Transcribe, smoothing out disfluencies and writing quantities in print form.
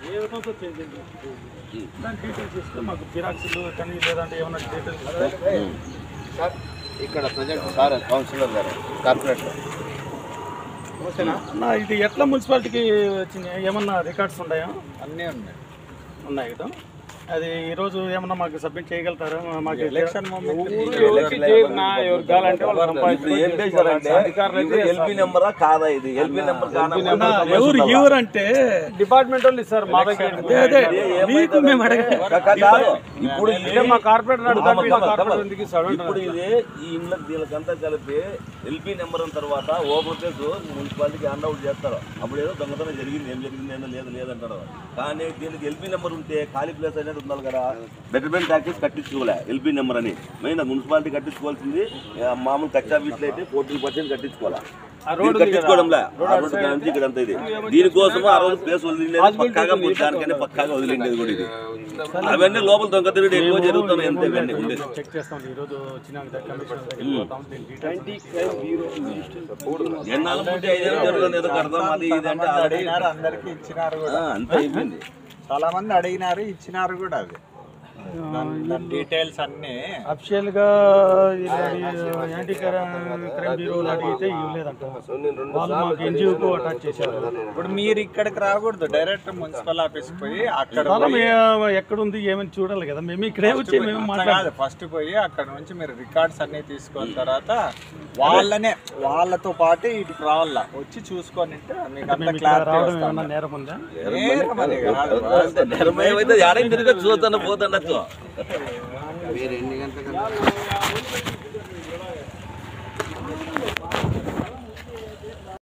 ఏ విధంగా చేంజ్ అయింది దాని డీటెయిల్స్ ఇస్తే మాకు జిరాక్స్లు కానీ లేదంటే ఏమన్నా డీటెయిల్స్ సార్ ఇక్కడ ప్రజెంట్ సార్ కౌన్సిలర్ గారు కార్పొరేటర్ అన్న ఇది ఎట్లా మున్సిపాలిటీకి వచ్చినాయి ఏమన్నా రికార్డ్స్ ఉన్నాయా అన్నీ ఉన్నాయి కదా అది ఈరోజు ఏమన్నా మాకు సబ్మిట్ చేయగలుగుతారా మాకు ఎలక్షన్ ఎల్పీ నెంబరా కాదా ఇది ఎల్పీ నెంబర్ ఎవరు అంటే డిపార్ట్మెంట్ వాళ్ళు ఇస్తారు మా దగ్గర మీకు మేము కాదు ఇప్పుడు మా కార్పొరేటర్ ఇప్పుడు ఇది ఈ ఇళ్ళకి దీనికంతా కలిపి ఎల్పీ నెంబర్ అయిన తర్వాత ఓపెన్ ప్లేస్ మున్సిపాలిటీకి హ్యాండ్ అవుట్ చేస్తారు అప్పుడు ఏదో దొంగతనం జరిగింది ఏం జరిగింది ఏదో లేదంటారు కానీ దీనికి ఎల్పీ నెంబర్ ఉంటే ఖాళీ ప్లేస్ అనేది ఉండాలి కదా బెటర్మెంట్ ట్యాక్సెస్ కట్టించుకోలే ఎల్పీ నెంబర్ అని మెయిన్ మున్సిపాలిటీ కట్టించుకోవాల్సింది మామూలు కచ్చా వీటిలో అయితే 40% కట్టించుకోవాలా కట్టించుకోవడంలే నుంచి ఇక్కడంతా ఇది దీనికోసం ఆ రోజు ప్లేస్ వదిలిండేది పక్కాగా దానికనే పక్కాగా వదిలిండేది కూడా ఇది అవన్నీ లోపల దొంగ తిరుగుడు ఎక్కువ జరుగుతున్నాయి అంతే ఇవన్నీ ఉండేది ఎన్నాళ్ళు పుట్టి 5 ఏళ్ళు జరుగుతుంది ఏదో కడతాం అది ఇది అంటే అందరికి ఇచ్చినారు కూడా అంతే అయిపోయింది చాలా మంది అడిగినారు ఇచ్చినారు కూడా అది డీటెయిల్స్ అన్ని అఫిషియల్ గా యాంటీ క్రైమ్ బ్యూరోలు అడిగితే ఇవ్వలేదంట వాళ్ళు మాకు ఎన్జిఓకు అటాచ్ చేశారు ఇప్పుడు మీరు ఇక్కడికి రాకూడదు డైరెక్ట్ మున్సిపల్ ఆఫీస్ పోయి అక్కడ ఎక్కడుంది ఏమని చూడాలి కదా మేము ఇక్కడే వచ్చి మేము మాట్లాడాలి ఫస్ట్ పోయి అక్కడ నుంచి మీరు రికార్డ్స్ అన్ని తీసుకున్న తర్వాత వాళ్ళతో పాటు ఇటుకు రావాల వచ్చి చూసుకొని మీకు అంత క్లారిటీ నేరం ఉందా తిరగచ్చు పోతాను మీరు ఎన్ని గంటలకు